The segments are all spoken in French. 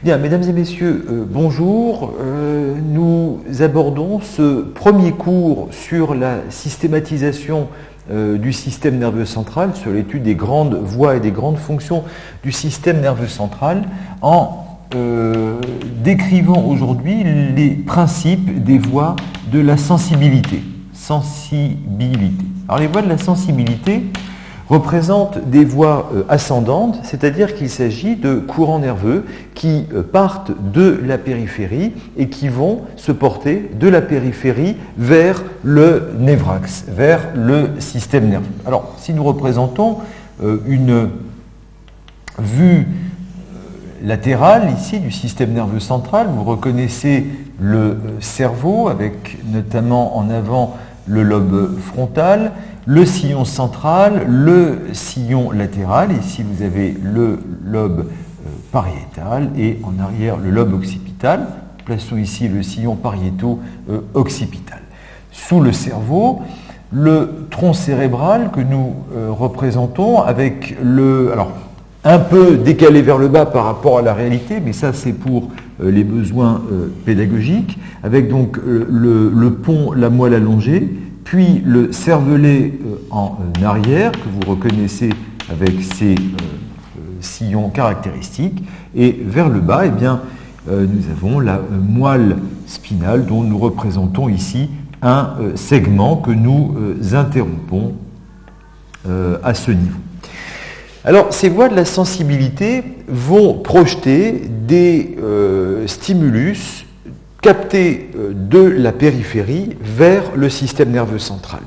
Bien, mesdames et messieurs, bonjour. Nous abordons ce premier cours sur la systématisation du système nerveux central, sur l'étude des grandes voies et des grandes fonctions du système nerveux central, en décrivant aujourd'hui les principes des voies de la sensibilité. Alors les voies de la sensibilité représentent des voies ascendantes, c'est-à-dire qu'il s'agit de courants nerveux qui partent de la périphérie et qui vont se porter de la périphérie vers le névrax, vers le système nerveux. Alors, si nous représentons une vue latérale ici du système nerveux central, vous reconnaissez le cerveau avec notamment en avant le lobe frontal, le sillon central, le sillon latéral, ici vous avez le lobe pariétal et en arrière le lobe occipital. Plaçons ici le sillon pariéto-occipital. Sous le cerveau, le tronc cérébral que nous représentons avec alors un peu décalé vers le bas par rapport à la réalité, mais ça c'est pour les besoins pédagogiques, avec donc le pont, la moelle allongée, puis le cervelet en arrière, que vous reconnaissez avec ses sillons caractéristiques, et vers le bas, eh bien, nous avons la moelle spinale dont nous représentons ici un segment que nous interrompons à ce niveau. Alors, ces voies de la sensibilité vont projeter des stimulus captés de la périphérie vers le système nerveux central.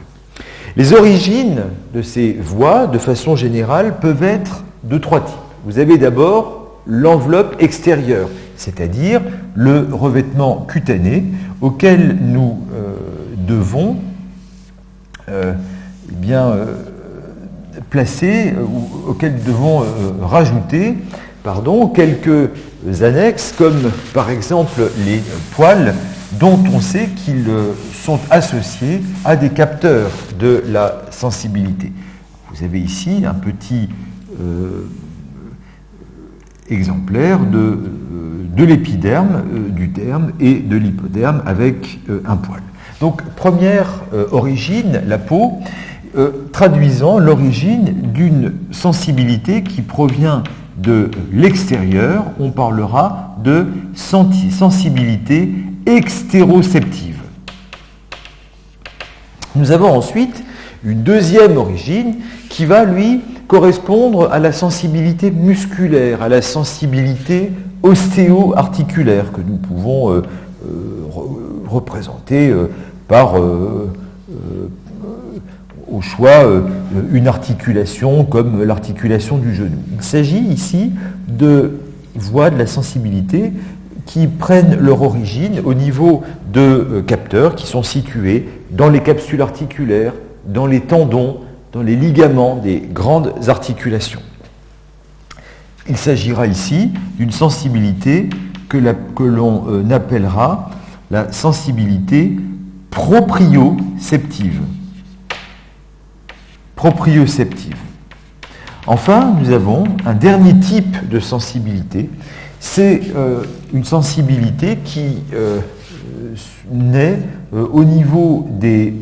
Les origines de ces voies, de façon générale, peuvent être de trois types. Vous avez d'abord l'enveloppe extérieure, c'est-à-dire le revêtement cutané auquel nous devons placer, auquel nous devons rajouter quelques annexes, comme par exemple les poils, dont on sait qu'ils sont associés à des capteurs de la sensibilité. Vous avez ici un petit exemplaire de l'épiderme, du derme et de l'hypoderme avec un poil. Donc, première origine, la peau, traduisant l'origine d'une sensibilité qui provient de l'extérieur. On parlera de sensibilité extéroceptive. Nous avons ensuite une deuxième origine qui va, lui, correspondre à la sensibilité musculaire, à la sensibilité ostéo-articulaire que nous pouvons représenter par au choix une articulation comme l'articulation du genou. Il s'agit ici de voies de la sensibilité qui prennent leur origine au niveau de capteurs qui sont situés dans les capsules articulaires, dans les tendons, dans les ligaments des grandes articulations. Il s'agira ici d'une sensibilité que l'on appellera la sensibilité proprioceptive. Enfin, nous avons un dernier type de sensibilité. C'est une sensibilité qui naît au niveau des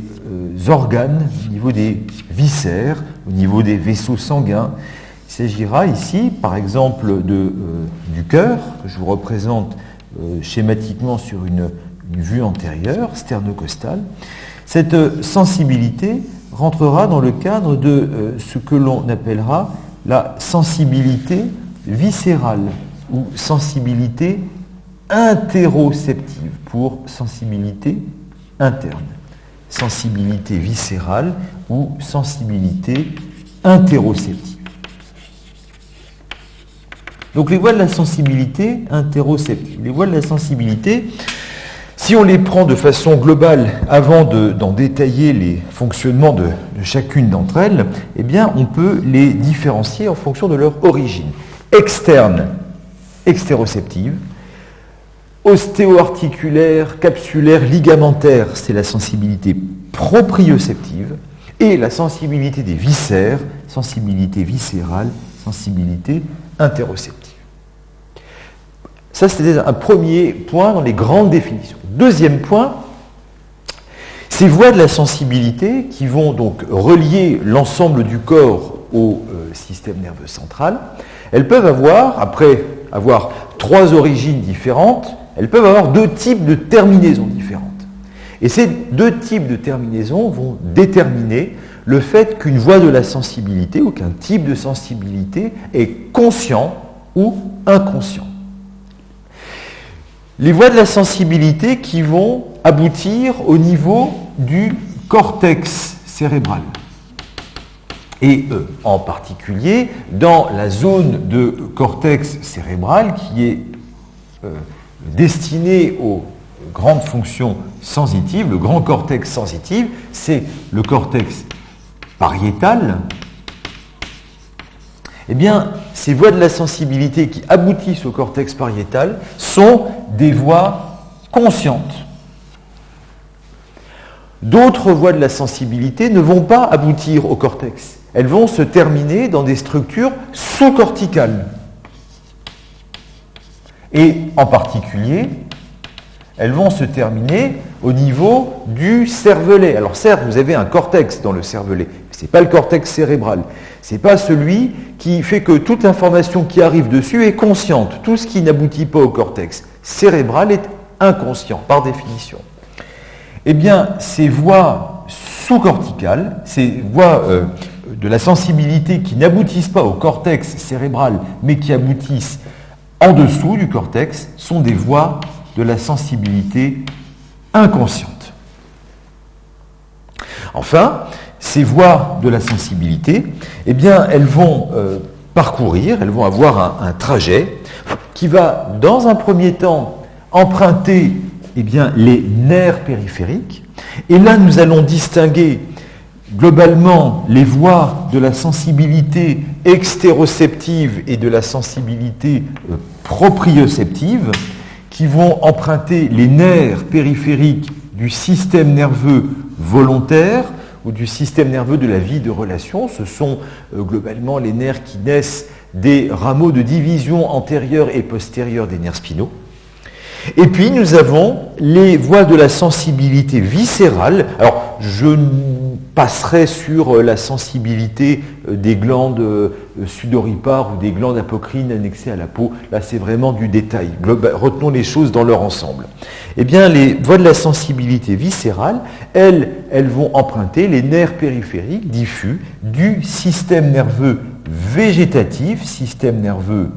organes, au niveau des viscères, au niveau des vaisseaux sanguins. Il s'agira ici, par exemple, du cœur, que je vous représente schématiquement sur une vue antérieure, sternocostale. Cette sensibilité rentrera dans le cadre de ce que l'on appellera la sensibilité viscérale ou sensibilité interoceptive pour sensibilité interne. Sensibilité viscérale ou sensibilité interoceptive. Donc les voies de la sensibilité interoceptive. Les voies de la sensibilité, si on les prend de façon globale avant d'en détailler les fonctionnements de chacune d'entre elles, eh bien on peut les différencier en fonction de leur origine. Externe, extéroceptive. Ostéo-articulaire, capsulaire, ligamentaire, c'est la sensibilité proprioceptive. Et la sensibilité des viscères, sensibilité viscérale, sensibilité interoceptive. Ça, c'était un premier point dans les grandes définitions. Deuxième point, ces voies de la sensibilité qui vont donc relier l'ensemble du corps au système nerveux central, elles peuvent avoir, après avoir 3 origines différentes, elles peuvent avoir 2 types de terminaisons différentes. Et ces 2 types de terminaisons vont déterminer le fait qu'une voie de la sensibilité ou qu'un type de sensibilité est conscient ou inconscient. Les voies de la sensibilité qui vont aboutir au niveau du cortex cérébral. Et en particulier dans la zone de cortex cérébral qui est destinée aux grandes fonctions sensitives, le grand cortex sensitif, c'est le cortex pariétal. Eh bien, ces voies de la sensibilité qui aboutissent au cortex pariétal sont des voies conscientes. D'autres voies de la sensibilité ne vont pas aboutir au cortex. Elles vont se terminer dans des structures sous-corticales. Et en particulier, elles vont se terminer au niveau du cervelet. Alors certes, vous avez un cortex dans le cervelet, mais ce n'est pas le cortex cérébral. Ce n'est pas celui qui fait que toute l'information qui arrive dessus est consciente. Tout ce qui n'aboutit pas au cortex cérébral est inconscient, par définition. Eh bien, ces voies sous-corticales, ces voies de la sensibilité qui n'aboutissent pas au cortex cérébral, mais qui aboutissent en dessous du cortex, sont des voies de la sensibilité inconsciente. Enfin, ces voies de la sensibilité, eh bien, elles vont parcourir, elles vont avoir un trajet qui va, dans un premier temps, emprunter eh bien, les nerfs périphériques. Et là, nous allons distinguer globalement les voies de la sensibilité extéroceptive et de la sensibilité proprioceptive qui vont emprunter les nerfs périphériques du système nerveux volontaire ou du système nerveux de la vie de relation. Ce sont globalement les nerfs qui naissent des rameaux de division antérieure et postérieure des nerfs spinaux. Et puis nous avons les voies de la sensibilité viscérale. Alors je passerai sur la sensibilité des glandes sudoripares ou des glandes apocrines annexées à la peau. Là c'est vraiment du détail. Retenons les choses dans leur ensemble. Eh bien les voies de la sensibilité viscérale, elles vont emprunter les nerfs périphériques diffus du système nerveux végétatif, système nerveux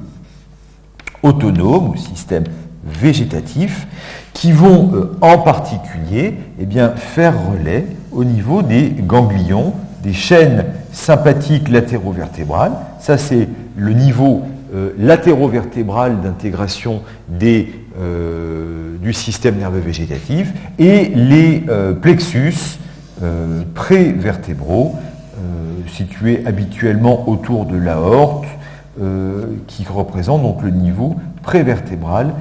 autonome ou système végétatifs qui vont en particulier eh bien, faire relais au niveau des ganglions, des chaînes sympathiques latérovertébrales. Ça, c'est le niveau latérovertébral d'intégration du système nerveux végétatif et les plexus prévertébraux situés habituellement autour de l'aorte qui représentent donc le niveau prévertébral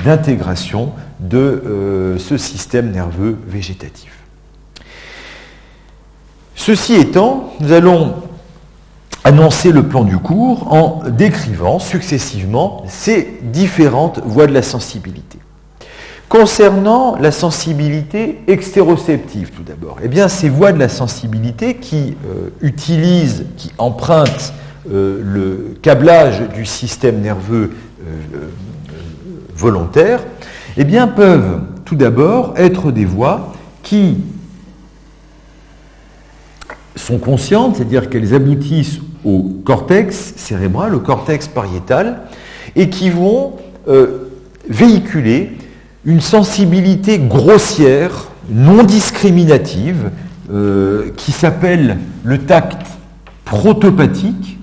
d'intégration de ce système nerveux végétatif. Ceci étant, nous allons annoncer le plan du cours en décrivant successivement ces différentes voies de la sensibilité. Concernant la sensibilité extéroceptive tout d'abord, eh bien ces voies de la sensibilité qui utilisent, qui empruntent le câblage du système nerveux volontaire, eh bien, peuvent tout d'abord être des voies qui sont conscientes, c'est-à-dire qu'elles aboutissent au cortex cérébral, au cortex pariétal, et qui vont véhiculer une sensibilité grossière, non discriminative, qui s'appelle le tact protopathique.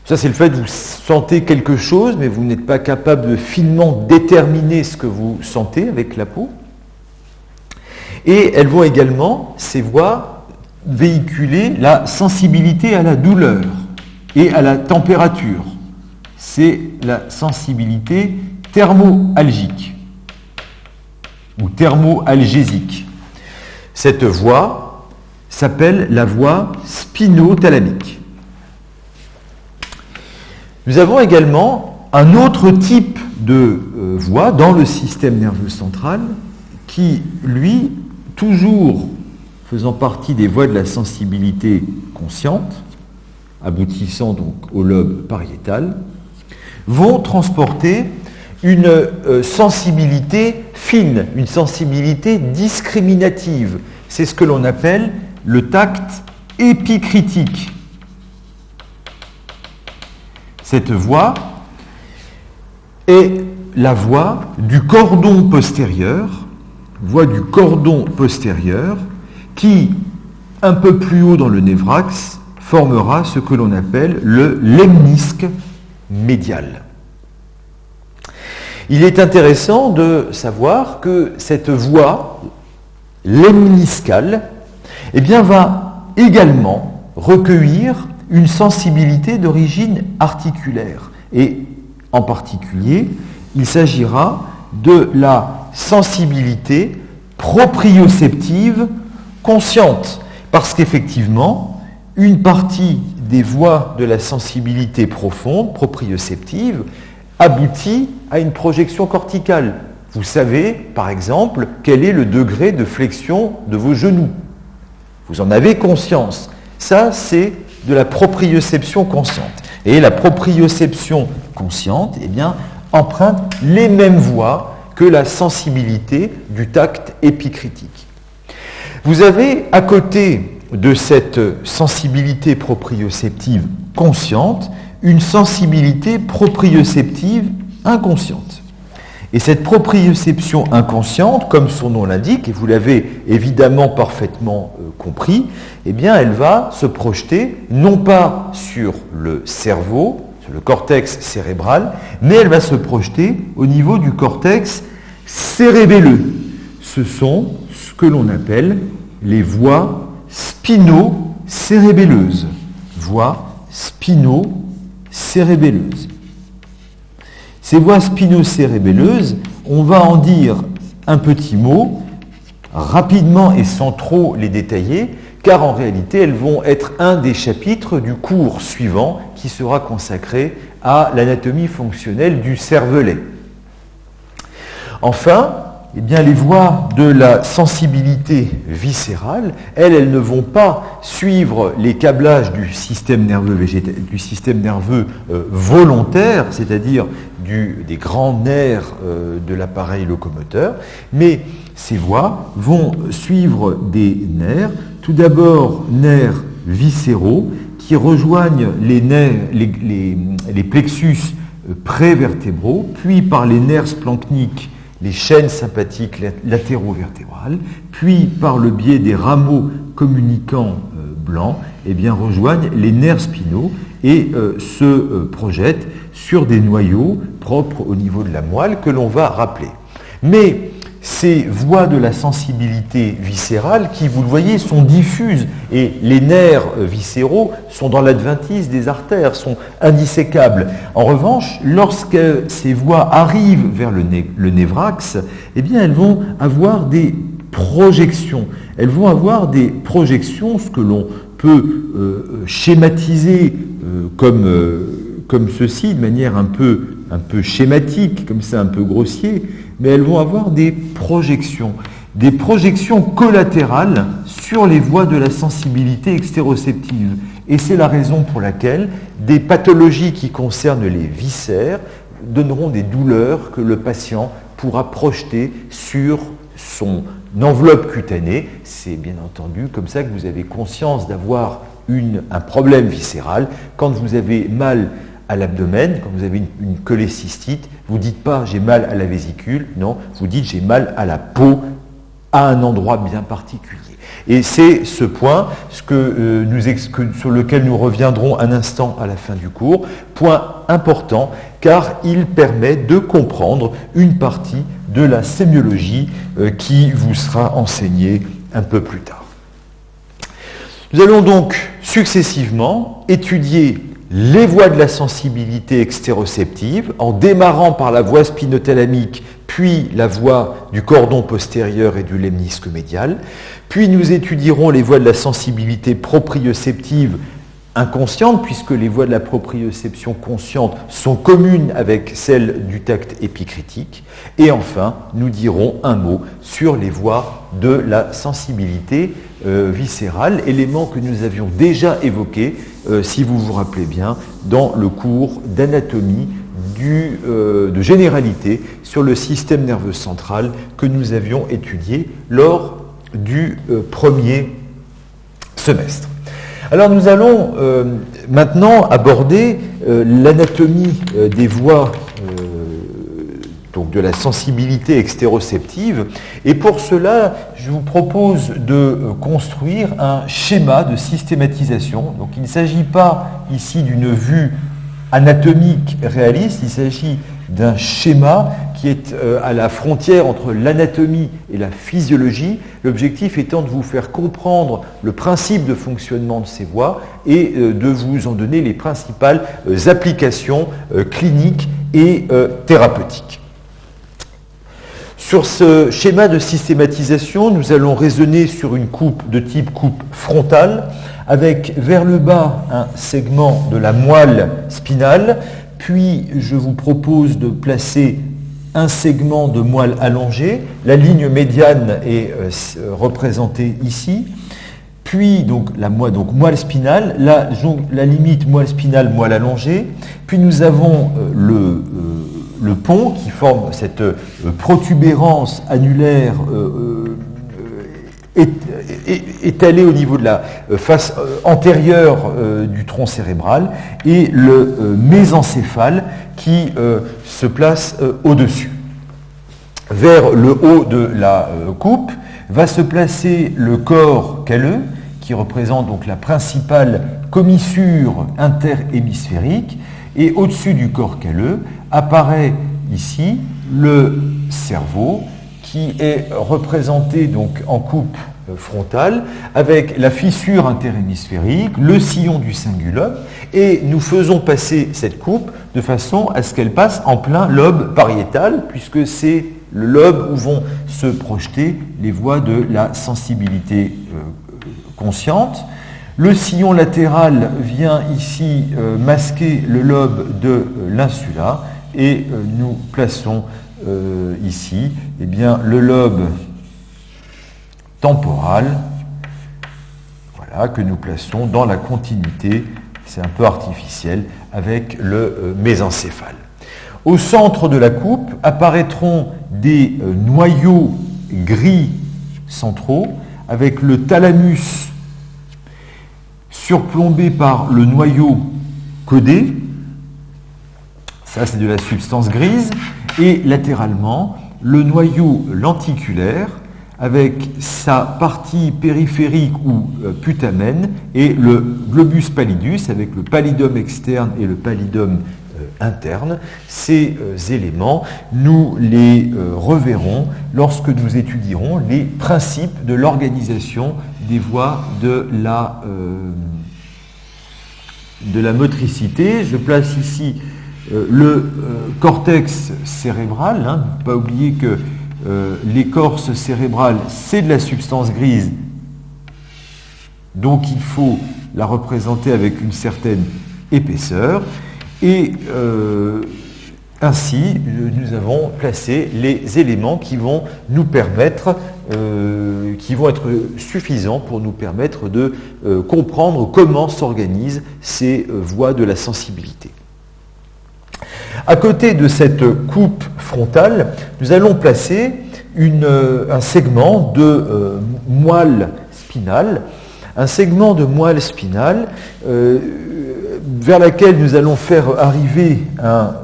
Ça, c'est le fait que vous sentez quelque chose, mais vous n'êtes pas capable de finement déterminer ce que vous sentez avec la peau. Et elles vont également, ces voies, véhiculer la sensibilité à la douleur et à la température. C'est la sensibilité thermoalgique ou thermoalgésique. Cette voie s'appelle la voie spinothalamique. Nous avons également un autre type de voie dans le système nerveux central qui, lui, toujours faisant partie des voies de la sensibilité consciente, aboutissant donc au lobe pariétal, vont transporter une sensibilité fine, une sensibilité discriminative. C'est ce que l'on appelle le tact épicritique. Cette voie est la voie du cordon postérieur, qui, un peu plus haut dans le névrax, formera ce que l'on appelle le lemnisque médial. Il est intéressant de savoir que cette voie lemniscale va également recueillir une sensibilité d'origine articulaire. Et en particulier, il s'agira de la sensibilité proprioceptive consciente. Parce qu'effectivement, une partie des voies de la sensibilité profonde, proprioceptive, aboutit à une projection corticale. Vous savez, par exemple, quel est le degré de flexion de vos genoux. Vous en avez conscience. Ça, c'est de la proprioception consciente. Et la proprioception consciente, emprunte les mêmes voies que la sensibilité du tact épicritique. Vous avez, à côté de cette sensibilité proprioceptive consciente, une sensibilité proprioceptive inconsciente. Et cette proprioception inconsciente, comme son nom l'indique, et vous l'avez évidemment parfaitement compris, elle va se projeter non pas sur le cerveau, sur le cortex cérébral, mais elle va se projeter au niveau du cortex cérébelleux. Ce sont ce que l'on appelle les voies spino-cérébelleuses. Voies spino-cérébelleuses. Ces voies spino-cérébelleuses, on va en dire un petit mot, rapidement et sans trop les détailler, car en réalité, elles vont être un des chapitres du cours suivant qui sera consacré à l'anatomie fonctionnelle du cervelet. Enfin, les voies de la sensibilité viscérale, elles ne vont pas suivre les câblages du système nerveux volontaire, c'est-à-dire des grands nerfs de l'appareil locomoteur, mais ces voies vont suivre des nerfs, tout d'abord nerfs viscéraux, qui rejoignent les plexus prévertébraux, puis par les nerfs splanchniques, les chaînes sympathiques latérovertébrales, puis par le biais des rameaux communicants blancs, rejoignent les nerfs spinaux et se projettent sur des noyaux propres au niveau de la moelle que l'on va rappeler. Mais ces voies de la sensibilité viscérale, qui, vous le voyez, sont diffuses, et les nerfs viscéraux sont dans l'adventice des artères, sont indissécables. En revanche, lorsque ces voies arrivent vers le névrax, elles vont avoir des projections. Elles vont avoir des projections, ce que l'on peut schématiser comme ceci, de manière un peu schématique, comme ça, un peu grossier, mais elles vont avoir des projections collatérales sur les voies de la sensibilité extéroceptive. Et c'est la raison pour laquelle des pathologies qui concernent les viscères donneront des douleurs que le patient pourra projeter sur son enveloppe cutanée. C'est bien entendu comme ça que vous avez conscience d'avoir un problème viscéral. Quand vous avez mal à l'abdomen, quand vous avez une cholécystite, vous ne dites pas « j'ai mal à la vésicule », non, vous dites « j'ai mal à la peau », à un endroit bien particulier. Et c'est ce point sur lequel nous reviendrons un instant à la fin du cours, point important, car il permet de comprendre une partie de la sémiologie qui vous sera enseignée un peu plus tard. Nous allons donc successivement étudier les voies de la sensibilité extéroceptive, en démarrant par la voie spinothalamique, puis la voie du cordon postérieur et du lemnisque médial. Puis nous étudierons les voies de la sensibilité proprioceptive inconsciente, puisque les voies de la proprioception consciente sont communes avec celles du tact épicritique. Et enfin, nous dirons un mot sur les voies de la sensibilité viscérale, élément que nous avions déjà évoqué, si vous vous rappelez bien, dans le cours d'anatomie de généralité sur le système nerveux central que nous avions étudié lors du premier semestre. Alors nous allons maintenant aborder l'anatomie des voies donc de la sensibilité extéroceptive, et pour cela je vous propose de construire un schéma de systématisation. Donc il ne s'agit pas ici d'une vue anatomique réaliste, il s'agit d'un schéma qui est à la frontière entre l'anatomie et la physiologie, l'objectif étant de vous faire comprendre le principe de fonctionnement de ces voies et de vous en donner les principales applications cliniques et thérapeutiques. Sur ce schéma de systématisation, nous allons raisonner sur une coupe de type coupe frontale, avec vers le bas un segment de la moelle spinale, puis je vous propose de placer un segment de moelle allongée, la ligne médiane est représentée ici, puis donc moelle spinale, la limite moelle spinale, moelle allongée, puis nous avons le pont qui forme cette protubérance annulaire étalée au niveau de la face antérieure du tronc cérébral, et le mésencéphale qui se place au-dessus. Vers le haut de la coupe va se placer le corps calleux, qui représente donc la principale commissure interhémisphérique, et au-dessus du corps calleux apparaît ici le cerveau, qui est représenté donc en coupe frontale avec la fissure interhémisphérique, le sillon du cingulum, et nous faisons passer cette coupe de façon à ce qu'elle passe en plein lobe pariétal, puisque c'est le lobe où vont se projeter les voies de la sensibilité consciente. Le sillon latéral vient ici masquer le lobe de l'insula, et nous plaçons ici le lobe temporal, voilà, que nous plaçons dans la continuité, c'est un peu artificiel, avec le mésencéphale. Au centre de la coupe apparaîtront des noyaux gris centraux, avec le thalamus surplombé par le noyau codé, ça c'est de la substance grise, et latéralement le noyau lenticulaire avec sa partie périphérique ou putamène et le globus pallidus avec le pallidum externe et le pallidum interne. Ces éléments, nous les reverrons lorsque nous étudierons les principes de l'organisation des voies de la motricité. Je place ici le cortex cérébral, ne pas oublier que l'écorce cérébrale, c'est de la substance grise, donc il faut la représenter avec une certaine épaisseur, et ainsi nous avons placé les éléments qui vont nous permettre, qui vont être suffisants pour nous permettre de comprendre comment s'organisent ces voies de la sensibilité. À côté de cette coupe frontale, nous allons placer un segment de moelle spinale, vers laquelle nous allons faire arriver un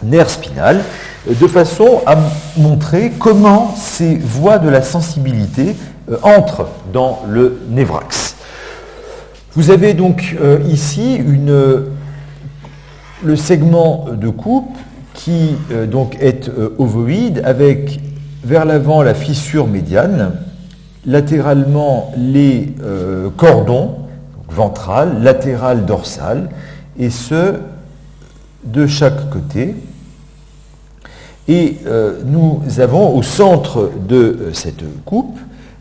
nerf spinal, de façon à montrer comment ces voies de la sensibilité entrent dans le névrax. Vous avez donc ici le segment de coupe qui donc est ovoïde, avec vers l'avant la fissure médiane, latéralement les cordons ventral, latéral, dorsal, et ce de chaque côté. Et nous avons au centre de cette coupe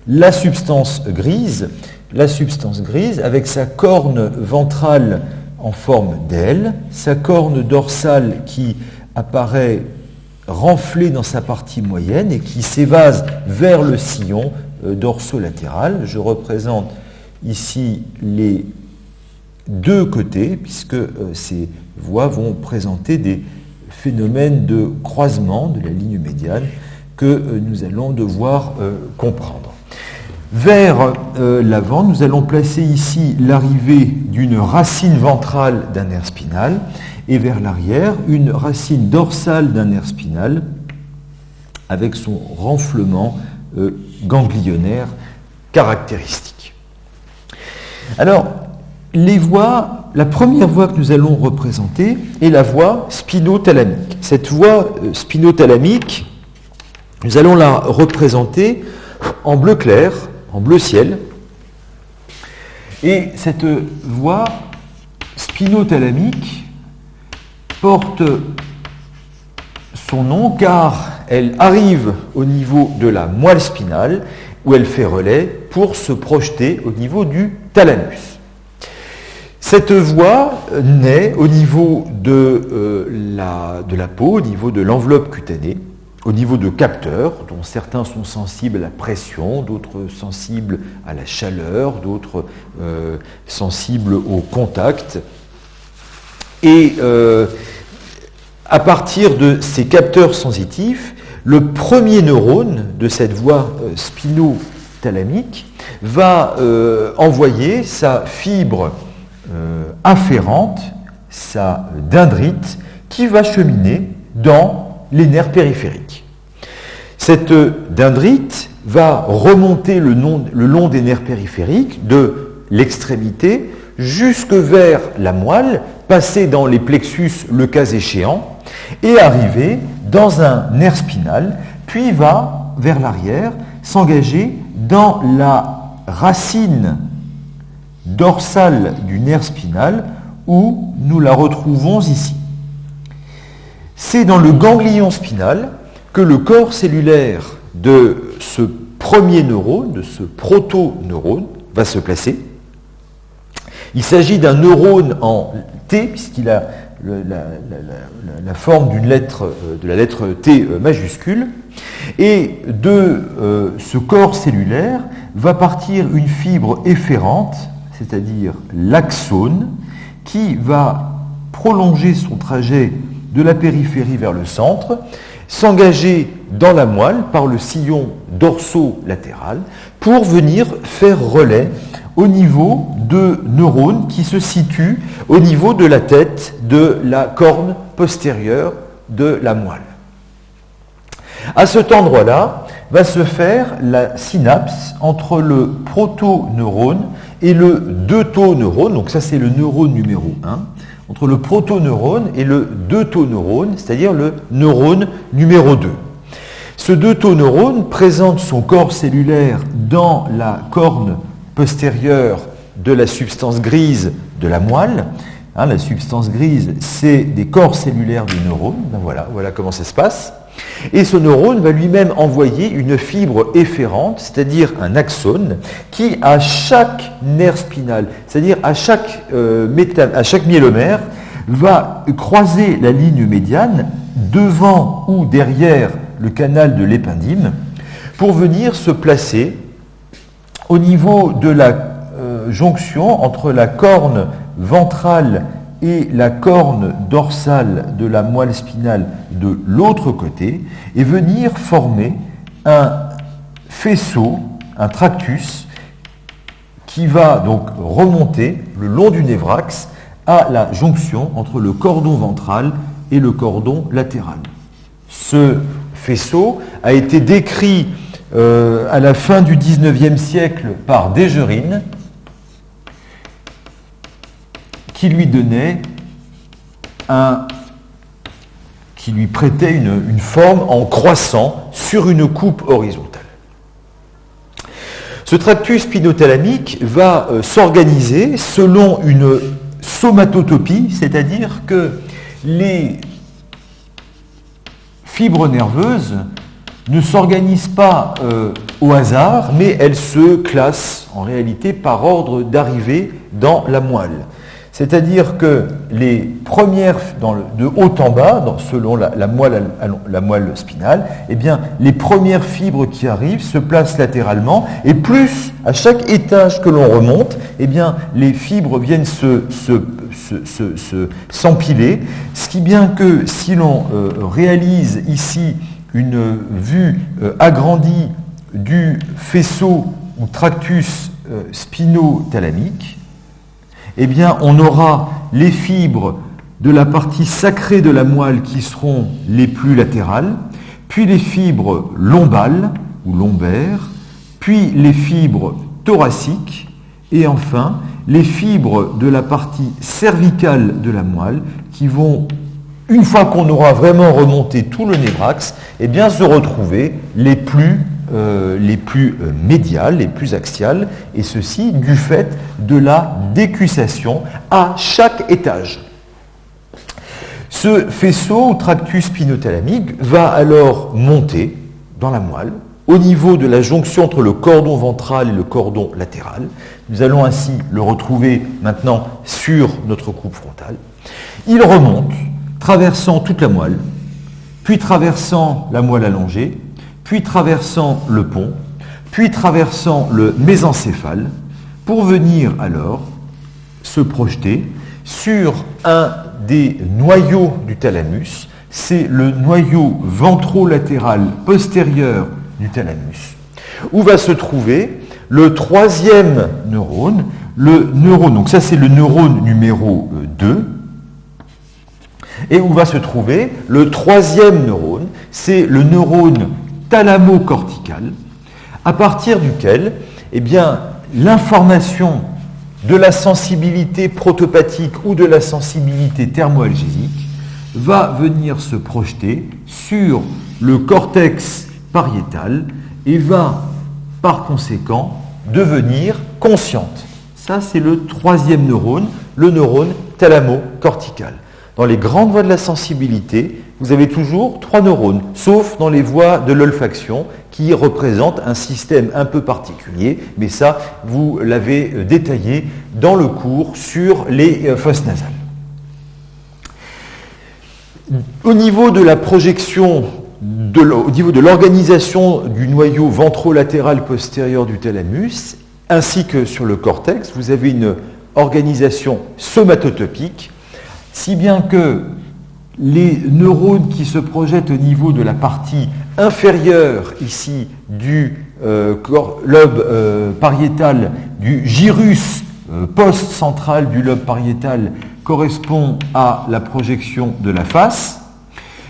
la substance grise la substance grise avec sa corne ventrale en forme d'aile, sa corne dorsale qui apparaît renflée dans sa partie moyenne et qui s'évase vers le sillon dorsolatéral. Je représente ici les deux côtés, puisque ces voies vont présenter des phénomènes de croisement de la ligne médiane que nous allons devoir comprendre. Vers l'avant, nous allons placer ici l'arrivée d'une racine ventrale d'un nerf spinal et vers l'arrière, une racine dorsale d'un nerf spinal avec son renflement ganglionnaire caractéristique. Alors, les voies, la première voie que nous allons représenter est la voie spinothalamique. Cette voie spinothalamique, nous allons la représenter en bleu clair, en bleu ciel. Et cette voie spinothalamique porte son nom car elle arrive au niveau de la moelle spinale où elle fait relais pour se projeter au niveau du thalamus. Cette voie naît au niveau de la peau, au niveau de l'enveloppe cutanée, au niveau de capteurs, dont certains sont sensibles à la pression, d'autres sensibles à la chaleur, d'autres sensibles au contact. Et à partir de ces capteurs sensitifs, le premier neurone de cette voie spinothalamique va envoyer sa fibre afférente, sa dendrite, qui va cheminer dans les nerfs périphériques. Cette dendrite va remonter le long des nerfs périphériques de l'extrémité jusque vers la moelle, passer dans les plexus le cas échéant, et arriver dans un nerf spinal, puis va vers l'arrière s'engager dans la racine dorsale du nerf spinal où nous la retrouvons ici. C'est dans le ganglion spinal que le corps cellulaire de ce premier neurone, de ce protoneurone, va se placer. Il s'agit d'un neurone en T, puisqu'il a la forme de la lettre T majuscule, et de ce corps cellulaire va partir une fibre efférente, c'est-à-dire l'axone, qui va prolonger son trajet de la périphérie vers le centre, s'engager dans la moelle par le sillon dorsolatéral pour venir faire relais au niveau de neurones qui se situent au niveau de la tête de la corne postérieure de la moelle. À cet endroit-là va se faire la synapse entre le protoneurone et le deutoneurone, donc ça c'est le neurone numéro 1, entre le protoneurone et le deutoneurone, c'est-à-dire le neurone numéro 2. Ce deutoneurone présente son corps cellulaire dans la corne postérieure de la substance grise de la moelle. La substance grise, c'est des corps cellulaires du neurone. Ben voilà comment ça se passe. Et ce neurone va lui-même envoyer une fibre efférente, c'est-à-dire un axone, qui à chaque nerf spinal, c'est-à-dire à chaque myélomère, va croiser la ligne médiane devant ou derrière le canal de l'épindyme pour venir se placer au niveau de la jonction entre la corne ventrale et la corne dorsale de la moelle spinale de l'autre côté et venir former un faisceau, un tractus, qui va donc remonter le long du névrax à la jonction entre le cordon ventral et le cordon latéral. Ce faisceau a été décrit à la fin du XIXe siècle par Degerine, qui lui prêtait une forme en croissant sur une coupe horizontale. Ce tractus spinothalamique va s'organiser selon une somatotopie, c'est-à-dire que les fibres nerveuses ne s'organisent pas au hasard, mais elles se classent en réalité par ordre d'arrivée dans la moelle. C'est-à-dire que les premières, de haut en bas, selon la moelle spinale, eh bien, les premières fibres qui arrivent se placent latéralement, et plus, à chaque étage que l'on remonte, eh bien, les fibres viennent s'empiler, ce qui bien que si l'on réalise ici une vue agrandie du faisceau ou tractus spinothalamique, eh bien, on aura les fibres de la partie sacrée de la moelle qui seront les plus latérales, puis les fibres lombales ou lombaires, puis les fibres thoraciques, et enfin les fibres de la partie cervicale de la moelle qui vont, une fois qu'on aura vraiment remonté tout le nébrax, eh bien, se retrouver les plus médiales, les plus axiales, et ceci du fait de la décussation à chaque étage. Ce faisceau ou tractus spinothalamique va alors monter dans la moelle au niveau de la jonction entre le cordon ventral et le cordon latéral. Nous allons ainsi le retrouver maintenant sur notre coupe frontale. Il remonte, traversant toute la moelle, puis traversant la moelle allongée, puis traversant le pont, puis traversant le mésencéphale, pour venir alors se projeter sur un des noyaux du thalamus, c'est le noyau ventrolatéral postérieur du thalamus, où va se trouver le troisième neurone, donc ça c'est le neurone numéro 2, et où va se trouver le troisième neurone, c'est le neurone thalamo-cortical, à partir duquel, eh bien, l'information de la sensibilité protopathique ou de la sensibilité thermoalgésique va venir se projeter sur le cortex pariétal et va, par conséquent, devenir consciente. Ça, c'est le troisième neurone, le neurone thalamo-cortical. Dans les grandes voies de la sensibilité, vous avez toujours 3 neurones, sauf dans les voies de l'olfaction, qui représentent un système un peu particulier, mais ça, vous l'avez détaillé dans le cours sur les fosses nasales. Au niveau de la projection, au niveau de l'organisation du noyau ventrolatéral postérieur du thalamus, ainsi que sur le cortex, vous avez une organisation somatotopique, si bien que les neurones qui se projettent au niveau de la partie inférieure ici du lobe pariétal, du gyrus post-central du lobe pariétal, correspond à la projection de la face.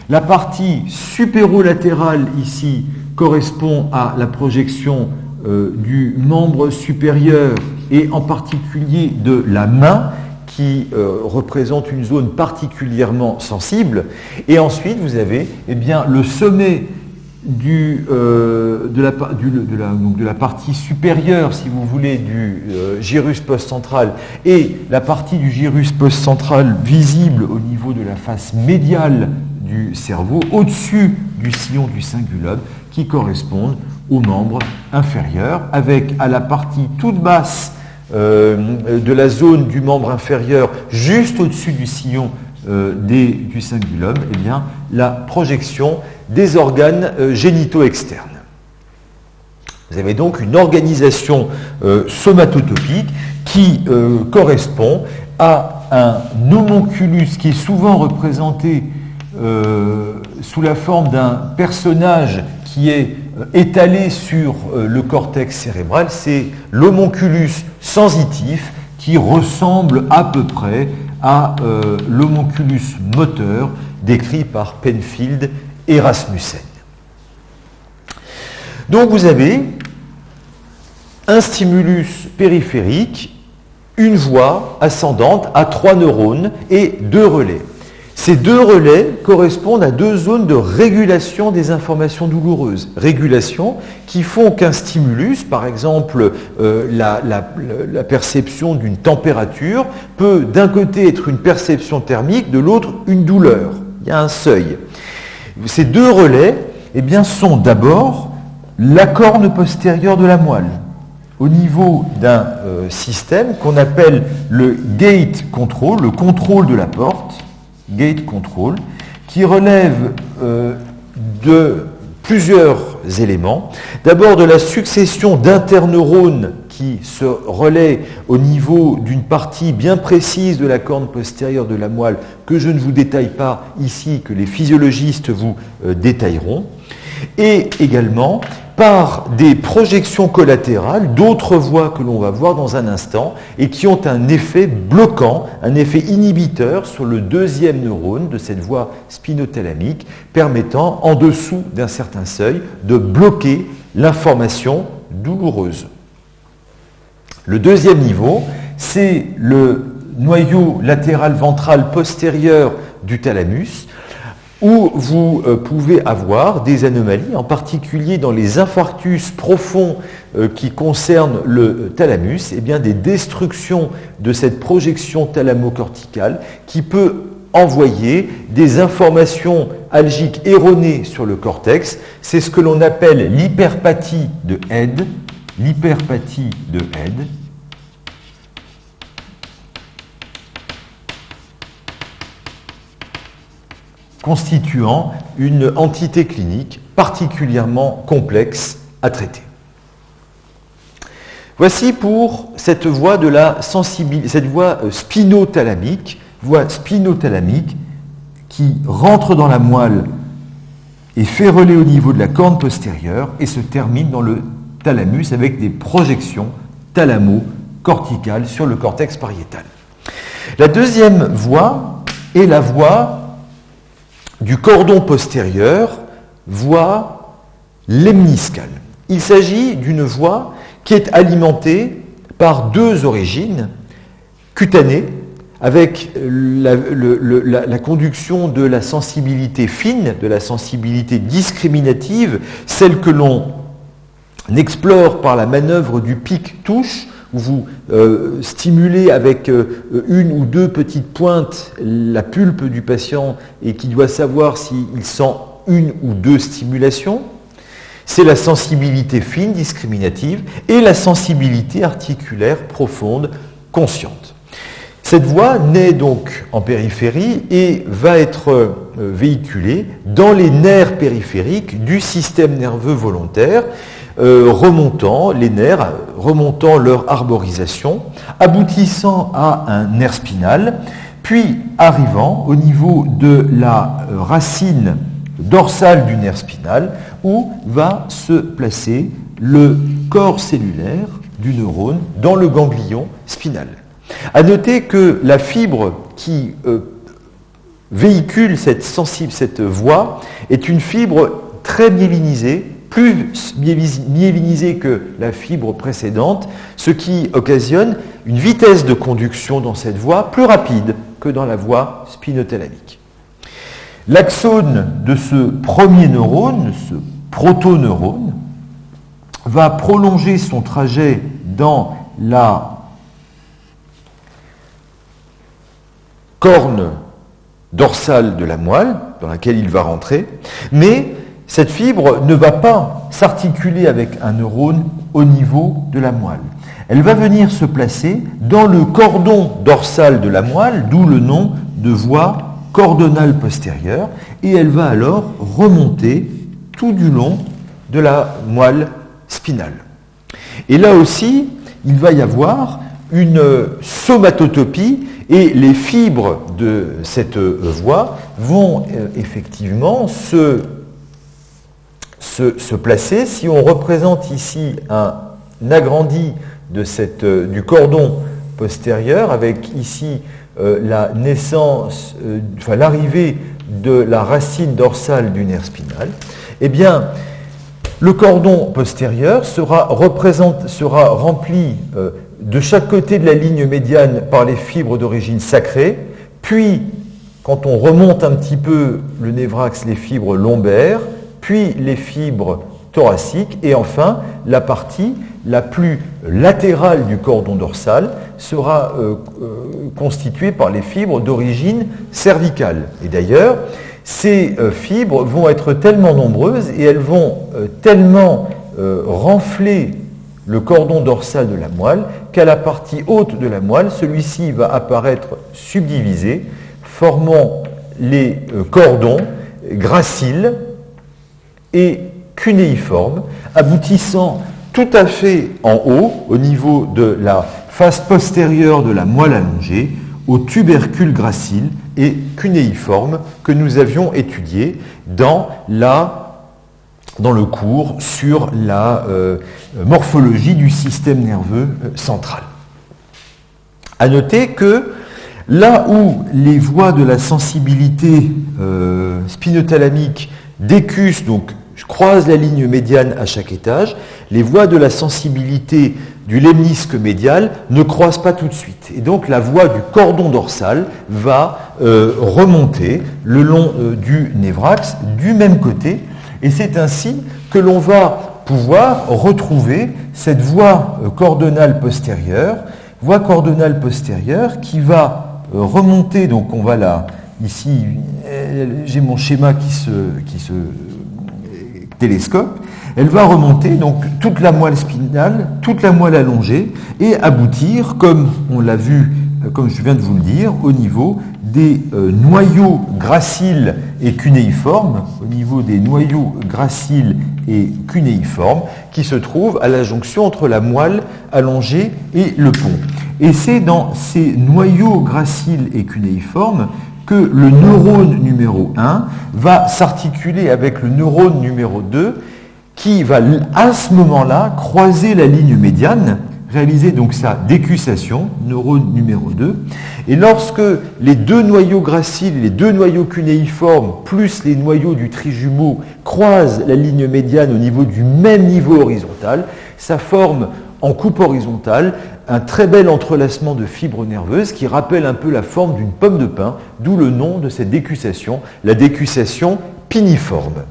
La partie supérolatérale ici correspond à la projection du membre supérieur et en particulier de la main, qui représente une zone particulièrement sensible. Et ensuite, vous avez le sommet de la partie supérieure, si vous voulez, du gyrus post-central et la partie du gyrus post-central visible au niveau de la face médiale du cerveau, au-dessus du sillon du cingulum, qui correspondent aux membres inférieurs, avec à la partie toute basse de la zone du membre inférieur, juste au-dessus du sillon du cingulum, la projection des organes génitaux externes. Vous avez donc une organisation somatotopique qui correspond à un homonculus qui est souvent représenté sous la forme d'un personnage qui est étalé sur le cortex cérébral. C'est l'homonculus sensitif qui ressemble à peu près à l'homonculus moteur décrit par Penfield et Rasmussen. Donc vous avez un stimulus périphérique, une voie ascendante à 3 neurones et 2 relais. Ces 2 relais correspondent à 2 zones de régulation des informations douloureuses. Régulation qui font qu'un stimulus, par exemple la perception d'une température, peut d'un côté être une perception thermique, de l'autre une douleur. Il y a un seuil. Ces 2 relais eh bien, sont d'abord la corne postérieure de la moelle, au niveau d'un système qu'on appelle le gate control, le contrôle de la porte, gate control, qui relève de plusieurs éléments. D'abord de la succession d'interneurones qui se relaient au niveau d'une partie bien précise de la corne postérieure de la moelle que je ne vous détaille pas ici, que les physiologistes vous détailleront, et également par des projections collatérales d'autres voies que l'on va voir dans un instant et qui ont un effet bloquant, un effet inhibiteur sur le deuxième neurone de cette voie spinothalamique, permettant, en dessous d'un certain seuil, de bloquer l'information douloureuse. Le deuxième niveau, c'est le noyau latéral ventral postérieur du thalamus, où vous pouvez avoir des anomalies, en particulier dans les infarctus profonds qui concernent le thalamus, et bien des destructions de cette projection thalamo-corticale qui peut envoyer des informations algiques erronées sur le cortex. C'est ce que l'on appelle l'hyperpathie de Head, l'hyperpathie de Head, constituant une entité clinique particulièrement complexe à traiter. Voici pour cette voie de la sensibilité, cette voie spinothalamique qui rentre dans la moelle et fait relais au niveau de la corne postérieure et se termine dans le thalamus avec des projections thalamo-corticales sur le cortex pariétal. La deuxième voie est la voie du cordon postérieur, voie lemniscale. Il s'agit d'une voie qui est alimentée par deux origines, cutanées, avec la conduction de la sensibilité fine, de la sensibilité discriminative, celle que l'on explore par la manœuvre du pic-touche, où vous stimulez avec une ou deux petites pointes la pulpe du patient et qui doit savoir s'il sent une ou deux stimulations. C'est la sensibilité fine, discriminative, et la sensibilité articulaire profonde, consciente. Cette voie naît donc en périphérie et va être véhiculée dans les nerfs périphériques du système nerveux volontaire, remontant les nerfs, remontant leur arborisation, aboutissant à un nerf spinal, puis arrivant au niveau de la racine dorsale du nerf spinal, où va se placer le corps cellulaire du neurone dans le ganglion spinal. À noter que la fibre qui véhicule cette voie est une fibre très myélinisée, plus myélinisée que la fibre précédente, ce qui occasionne une vitesse de conduction dans cette voie plus rapide que dans la voie spinothalamique. L'axone de ce premier neurone, ce protoneurone, va prolonger son trajet dans la corne dorsale de la moelle, dans laquelle il va rentrer, mais cette fibre ne va pas s'articuler avec un neurone au niveau de la moelle. Elle va venir se placer dans le cordon dorsal de la moelle, d'où le nom de voie cordonale postérieure, et elle va alors remonter tout du long de la moelle spinale. Et là aussi, il va y avoir une somatotopie, et les fibres de cette voie vont effectivement se placer. Si on représente ici un agrandi du cordon postérieur, avec ici la naissance, l'arrivée de la racine dorsale du nerf spinal, eh bien, le cordon postérieur sera rempli de chaque côté de la ligne médiane par les fibres d'origine sacrée, puis, quand on remonte un petit peu le névrax, les fibres lombaires, puis les fibres thoraciques, et enfin, la partie la plus latérale du cordon dorsal sera constituée par les fibres d'origine cervicale. Et d'ailleurs, ces fibres vont être tellement nombreuses et elles vont tellement renfler le cordon dorsal de la moelle qu'à la partie haute de la moelle, celui-ci va apparaître subdivisé, formant les cordons graciles et cunéiformes, aboutissant tout à fait en haut, au niveau de la face postérieure de la moelle allongée, au tubercule gracile et cunéiforme que nous avions étudié dans le cours sur la morphologie du système nerveux central. À noter que là où les voies de la sensibilité spinothalamique décussent, donc croisent la ligne médiane à chaque étage, les voies de la sensibilité du lemnisque médial ne croisent pas tout de suite. Et donc la voie du cordon dorsal va remonter le long du névrax du même côté, et c'est ainsi que l'on va pouvoir retrouver cette voie cordonale postérieure qui va remonter, donc on va là, ici j'ai mon schéma qui se télescope, elle va remonter donc toute la moelle spinale, toute la moelle allongée et aboutir, comme on l'a vu, comme je viens de vous le dire, au niveau des noyaux graciles et cunéiformes, qui se trouvent à la jonction entre la moelle allongée et le pont. Et c'est dans ces noyaux graciles et cunéiformes que le neurone numéro 1 va s'articuler avec le neurone numéro 2 qui va à ce moment-là croiser la ligne médiane, réaliser donc sa décussation, neurone numéro 2, et lorsque les deux noyaux graciles, les deux noyaux cunéiformes, plus les noyaux du trijumeau croisent la ligne médiane au niveau du même niveau horizontal, ça forme en coupe horizontale un très bel entrelacement de fibres nerveuses qui rappelle un peu la forme d'une pomme de pin, d'où le nom de cette décussation, la décussation piniforme.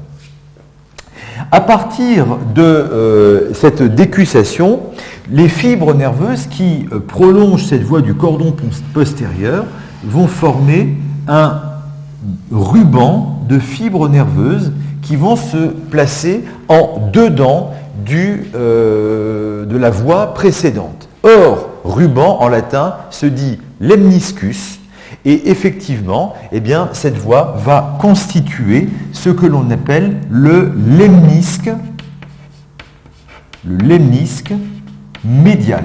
À partir de cette décussation, les fibres nerveuses qui prolongent cette voie du cordon postérieur vont former un ruban de fibres nerveuses qui vont se placer en dedans de la voie précédente. Or, ruban en latin se dit lemniscus, et effectivement, eh bien, cette voie va constituer ce que l'on appelle le lemnisque médial.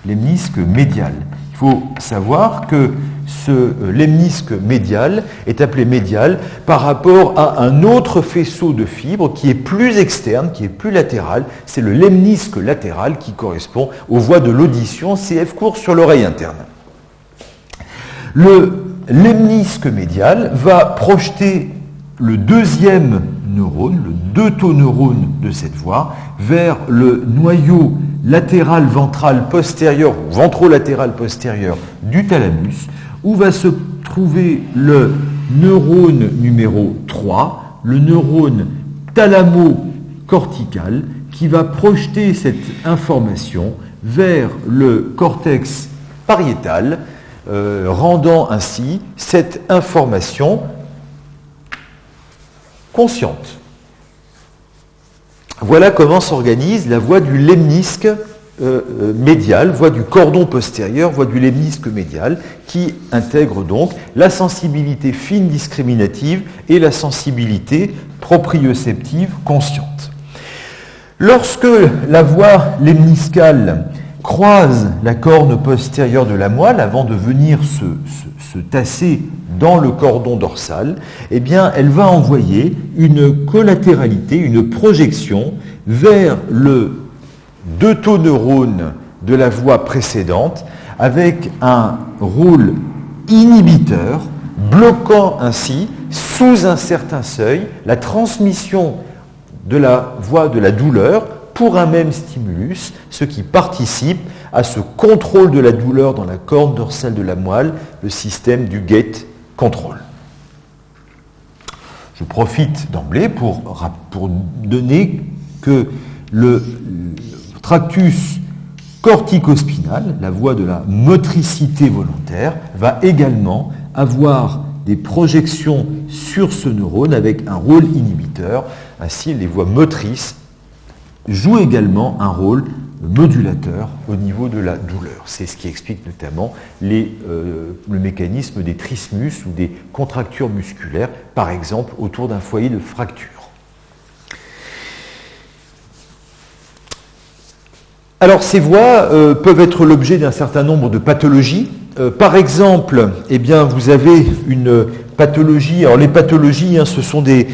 Lemnisque médial. Il faut savoir que ce lemnisque médial est appelé médial par rapport à un autre faisceau de fibres qui est plus externe, qui est plus latéral. C'est le lemnisque latéral qui correspond aux voies de l'audition, CF court sur l'oreille interne. Le lemnisque médial va projeter le deuxième neurone, le deutoneurone de cette voie, vers le noyau latéral ventral postérieur ou ventrolatéral postérieur du thalamus, où va se trouver le neurone numéro 3, le neurone thalamo-cortical, qui va projeter cette information vers le cortex pariétal, rendant ainsi cette information consciente. Voilà comment s'organise la voie du lemnisque médial, voie du cordon postérieur, voie du lemnisque médial, qui intègre donc la sensibilité fine discriminative et la sensibilité proprioceptive consciente. Lorsque la voie lemniscale croise la corne postérieure de la moelle avant de venir se tasser dans le cordon dorsal, eh bien, elle va envoyer une collatéralité, une projection vers le deutoneurone de la voie précédente avec un rôle inhibiteur, bloquant ainsi, sous un certain seuil, la transmission de la voie de la douleur pour un même stimulus, ce qui participe à ce contrôle de la douleur dans la corne dorsale de la moelle, le système du gate control. Je profite d'emblée pour donner que le tractus corticospinal, la voie de la motricité volontaire, va également avoir des projections sur ce neurone avec un rôle inhibiteur. Ainsi, les voies motrices jouent également un rôle modulateur au niveau de la douleur. C'est ce qui explique notamment le mécanisme des trismus ou des contractures musculaires, par exemple autour d'un foyer de fracture. Alors ces voies peuvent être l'objet d'un certain nombre de pathologies. Par exemple, eh bien, vous avez une pathologie. Alors les pathologies, ce sont des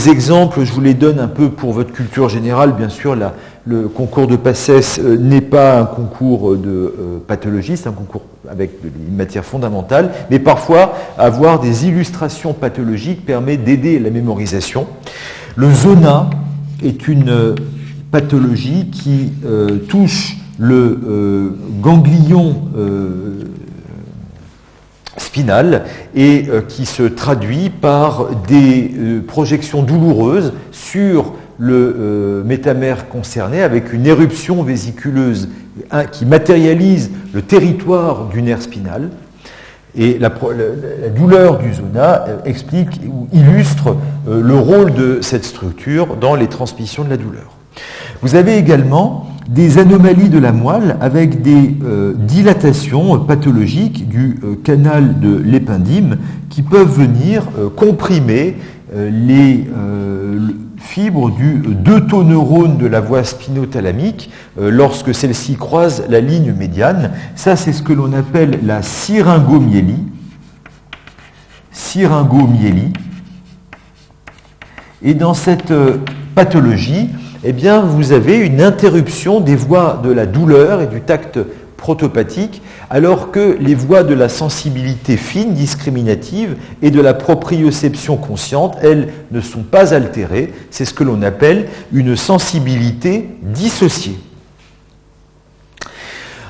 exemples, je vous les donne un peu pour votre culture générale. Bien sûr, le concours de PACES n'est pas un concours de pathologie, c'est un concours avec une matière fondamentale, mais parfois avoir des illustrations pathologiques permet d'aider la mémorisation. Le zona est une pathologie qui touche le ganglion spinal et qui se traduit par des projections douloureuses sur le métamère concerné avec une éruption vésiculeuse qui matérialise le territoire du nerf spinal. Et la douleur du zona explique ou illustre le rôle de cette structure dans les transmissions de la douleur. Vous avez également des anomalies de la moelle avec des dilatations pathologiques du canal de l'épindyme qui peuvent venir comprimer les fibres du deutoneurone de la voie spinothalamique lorsque celle-ci croise la ligne médiane. Ça, c'est ce que l'on appelle la syringomyélie. Et dans cette pathologie, eh bien, vous avez une interruption des voies de la douleur et du tact protopathique, alors que les voies de la sensibilité fine, discriminative, et de la proprioception consciente, elles, ne sont pas altérées. C'est ce que l'on appelle une sensibilité dissociée.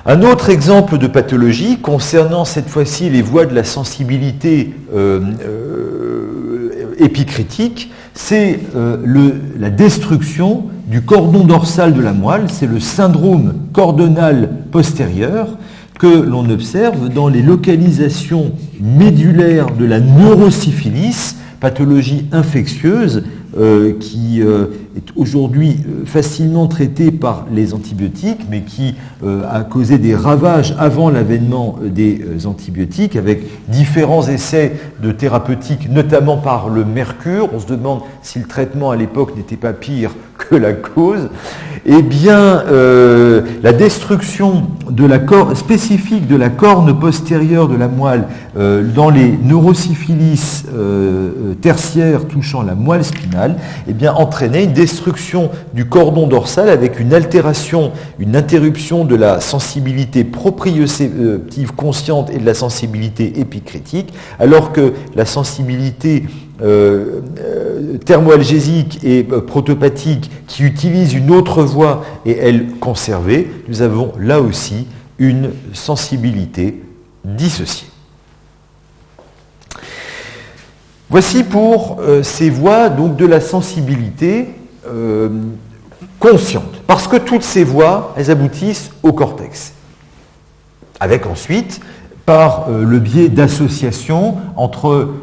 Un autre exemple de pathologie concernant cette fois-ci les voies de la sensibilité épicritique, c'est la destruction du cordon dorsal de la moelle, c'est le syndrome cordonal postérieur que l'on observe dans les localisations médulaires de la neurosyphilis, pathologie infectieuse qui est aujourd'hui facilement traitée par les antibiotiques, mais qui a causé des ravages avant l'avènement des antibiotiques, avec différents essais de thérapeutique, notamment par le mercure. On se demande si le traitement à l'époque n'était pas pire que la cause. Eh bien, la destruction spécifique de la corne postérieure de la moelle dans les neurosyphilis tertiaires touchant la moelle spinale, eh bien, entraînait une destruction du cordon dorsal avec une altération, une interruption de la sensibilité proprioceptive consciente et de la sensibilité épicritique, alors que la sensibilité thermoalgésique et protopathique qui utilise une autre voie et elle conservée, nous avons là aussi une sensibilité dissociée. Voici pour ces voies donc, de la sensibilité consciente, parce que toutes ces voies, elles aboutissent au cortex, avec ensuite, par le biais d'associations entre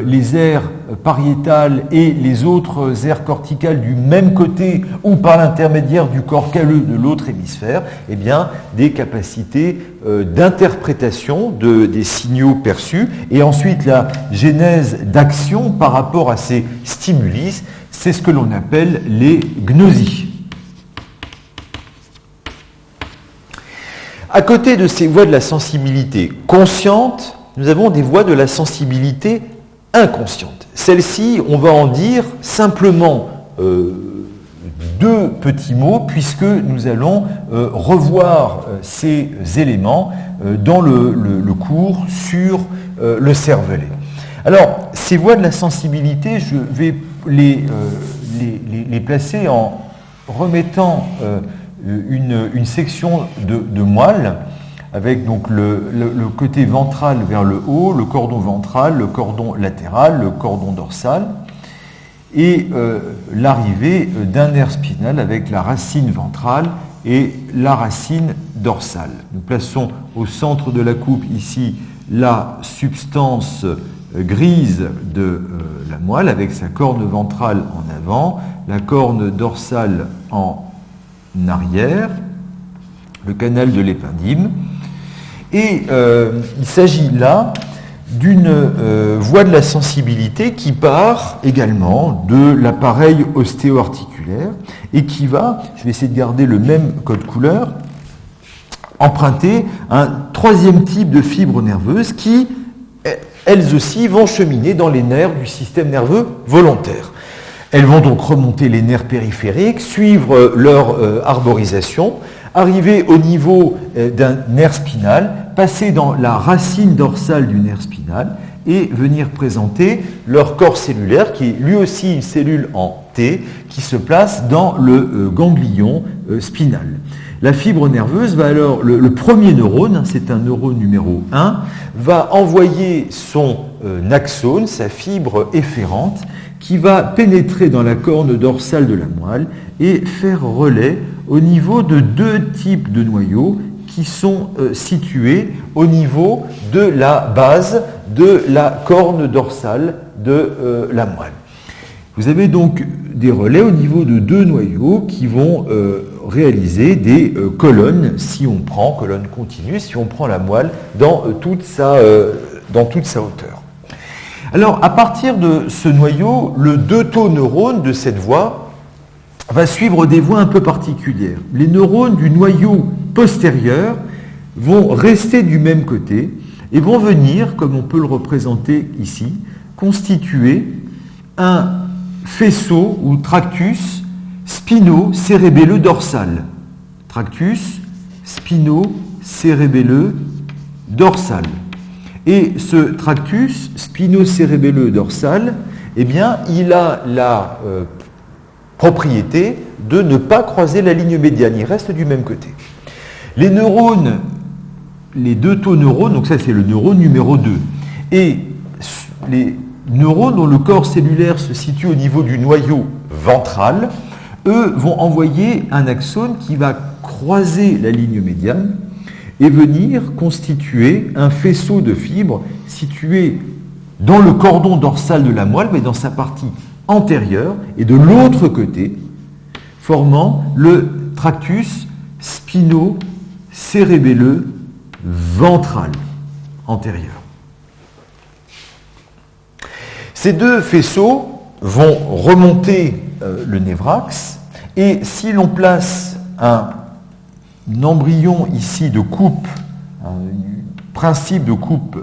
les aires pariétales et les autres aires corticales du même côté ou par l'intermédiaire du corps calleux de l'autre hémisphère, eh bien, des capacités d'interprétation des signaux perçus et ensuite la genèse d'action par rapport à ces stimuli, c'est ce que l'on appelle les gnosies. À côté de ces voies de la sensibilité consciente, nous avons des voies de la sensibilité inconsciente. Celles-ci, on va en dire simplement deux petits mots, puisque nous allons revoir ces éléments dans le cours sur le cervelet. Alors, ces voies de la sensibilité, je vais les placer en remettant une section de moelle avec donc le côté ventral vers le haut, le cordon ventral, le cordon latéral, le cordon dorsal et l'arrivée d'un nerf spinal avec la racine ventrale et la racine dorsale. Nous plaçons au centre de la coupe ici la substance grise de la moelle avec sa corne ventrale en avant, la corne dorsale en arrière, le canal de l'épendyme. Et il s'agit là d'une voie de la sensibilité qui part également de l'appareil ostéo-articulaire et qui va, je vais essayer de garder le même code couleur, emprunter un troisième type de fibres nerveuses qui, elles aussi, vont cheminer dans les nerfs du système nerveux volontaire. Elles vont donc remonter les nerfs périphériques, suivre leur arborisation, arriver au niveau d'un nerf spinal, passer dans la racine dorsale du nerf spinal et venir présenter leur corps cellulaire, qui est lui aussi une cellule en T, qui se place dans le ganglion spinal. La fibre nerveuse va alors, le premier neurone, c'est un neurone numéro 1, va envoyer son axone, sa fibre efférente, qui va pénétrer dans la corne dorsale de la moelle et faire relais au niveau de deux types de noyaux qui sont situés au niveau de la base de la corne dorsale de la moelle. Vous avez donc des relais au niveau de deux noyaux qui vont réaliser des colonnes, si on prend, colonne continue, si on prend la moelle dans toute sa hauteur. Alors, à partir de ce noyau, le deutoneurone de cette voie va suivre des voies un peu particulières. Les neurones du noyau postérieur vont rester du même côté et vont venir, comme on peut le représenter ici, constituer un faisceau ou tractus spino-cérébelleux dorsal. Tractus spino-cérébelleux dorsal. Et ce tractus spino-cérébelleux dorsal, eh bien, il a la propriété de ne pas croiser la ligne médiane, il reste du même côté. Les neurones, les deutoneurones, donc ça c'est le neurone numéro 2, et les neurones dont le corps cellulaire se situe au niveau du noyau ventral, eux vont envoyer un axone qui va croiser la ligne médiane et venir constituer un faisceau de fibres situé dans le cordon dorsal de la moelle, mais dans sa partie antérieure, et de l'autre côté, formant le tractus spino-cérébelleux ventral antérieur. Ces deux faisceaux vont remonter le névrax, et si l'on place un embryon ici de coupe, un principe de coupe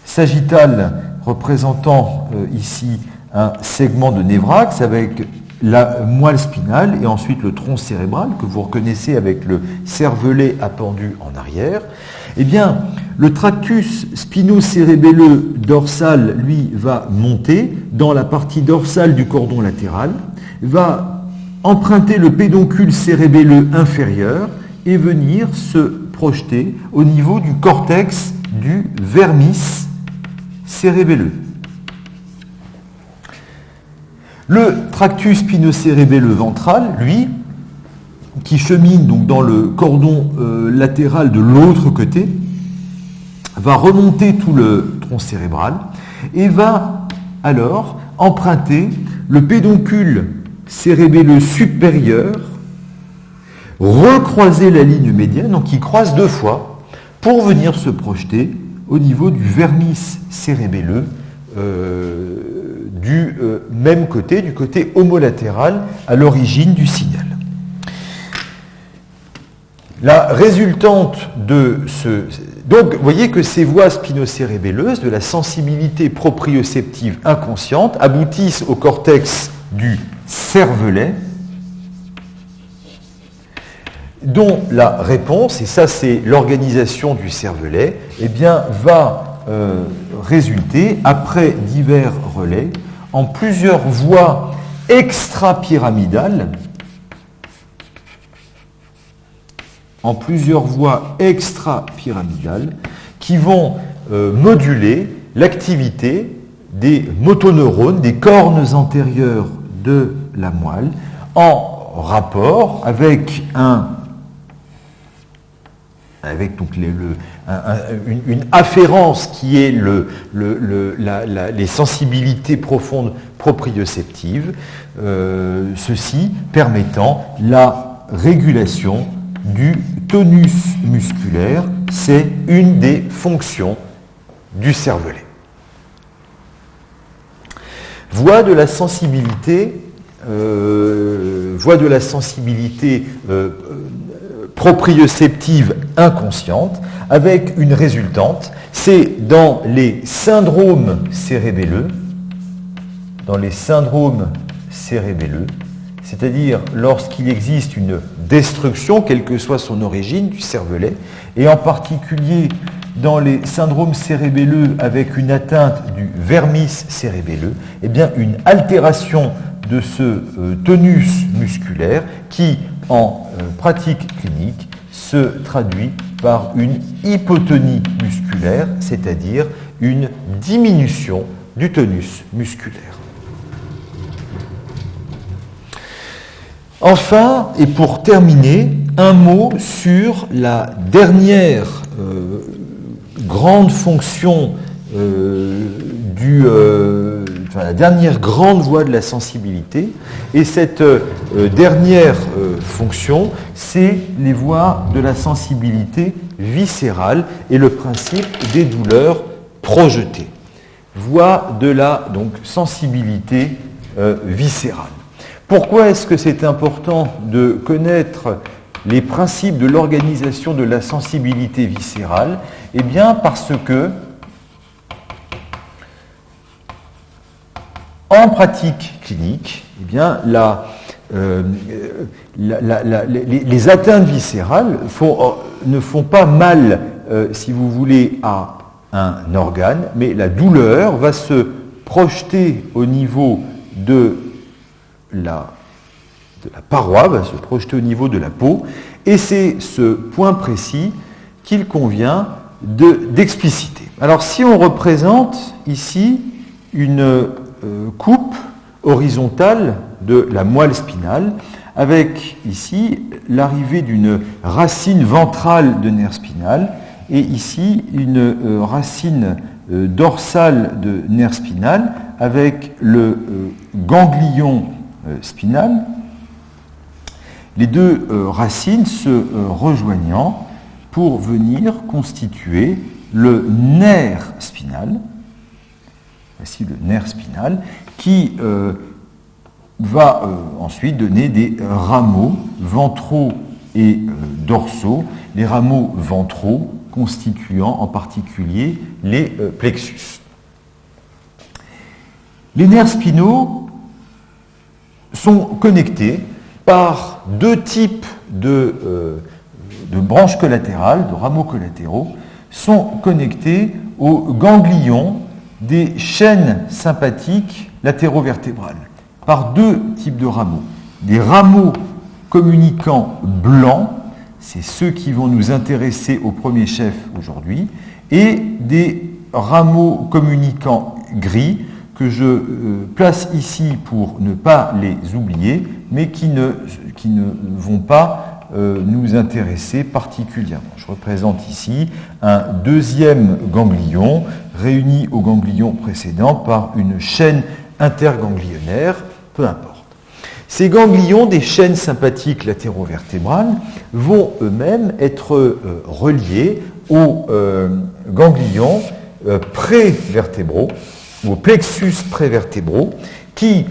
sagittale représentant ici un segment de névrax avec la moelle spinale et ensuite le tronc cérébral que vous reconnaissez avec le cervelet appendu en arrière, eh bien, le tractus spino-cérébelleux dorsal, lui, va monter dans la partie dorsale du cordon latéral, va emprunter le pédoncule cérébelleux inférieur et venir se projeter au niveau du cortex du vermis cérébelleux. Le tractus spino-cérébelleux ventral, lui, qui chemine donc dans le cordon latéral de l'autre côté, va remonter tout le tronc cérébral et va alors emprunter le pédoncule cérébelleux supérieur, recroiser la ligne médiane, donc il croise deux fois, pour venir se projeter au niveau du vermis cérébelleux du même côté, du côté homolatéral à l'origine du signal. La résultante de ce... Donc, vous voyez que ces voies spinocérébelleuses de la sensibilité proprioceptive inconsciente aboutissent au cortex du cervelet, dont la réponse, et ça c'est l'organisation du cervelet, eh bien, va résulter, après divers relais, en plusieurs voies extrapyramidales, qui vont moduler l'activité des motoneurones, des cornes antérieures de la moelle, en rapport avec un avec donc une afférence qui est les sensibilités profondes proprioceptives, ceci permettant la régulation du tonus musculaire. C'est une des fonctions du cervelet. Voie de la sensibilité proprioceptive inconsciente, avec une résultante, c'est dans les syndromes cérébelleux, c'est-à-dire lorsqu'il existe une destruction, quelle que soit son origine, du cervelet, et en particulier dans les syndromes cérébelleux avec une atteinte du vermis cérébelleux, eh bien une altération de ce tonus musculaire qui, en pratique clinique, se traduit par une hypotonie musculaire, c'est-à-dire une diminution du tonus musculaire. Enfin, et pour terminer, un mot sur la dernière grande fonction la dernière grande voie de la sensibilité. Et cette dernière fonction, c'est les voies de la sensibilité viscérale et le principe des douleurs projetées. Voie de la sensibilité viscérale. Pourquoi est-ce que c'est important de connaître les principes de l'organisation de la sensibilité viscérale? Eh bien, parce que en pratique clinique, eh bien, les atteintes viscérales ne font pas mal, si vous voulez, à un organe, mais la douleur va se projeter au niveau de la paroi, va se projeter au niveau de la peau, et c'est ce point précis qu'il convient d'expliciter. Alors, si on représente ici une coupe horizontale de la moelle spinale, avec ici l'arrivée d'une racine ventrale de nerf spinal, et ici une racine dorsale de nerf spinal, avec le ganglion spinal, les deux racines se rejoignant pour venir constituer le nerf spinal. Voici le nerf spinal qui va ensuite donner des rameaux ventraux et dorsaux, les rameaux ventraux constituant en particulier les plexus. Les nerfs spinaux sont connectés par deux types de branches collatérales, de rameaux collatéraux, sont connectés aux ganglions des chaînes sympathiques latérovertébrales, par deux types de rameaux. Des rameaux communicants blancs, c'est ceux qui vont nous intéresser au premier chef aujourd'hui, et des rameaux communicants gris, que je place ici pour ne pas les oublier, mais qui ne vont pas nous intéresser particulièrement. Je représente ici un deuxième ganglion réuni au ganglion précédent par une chaîne interganglionnaire, peu importe. Ces ganglions des chaînes sympathiques latérovertébrales vont eux-mêmes être reliés aux ganglions prévertébraux, aux plexus prévertébraux, qui,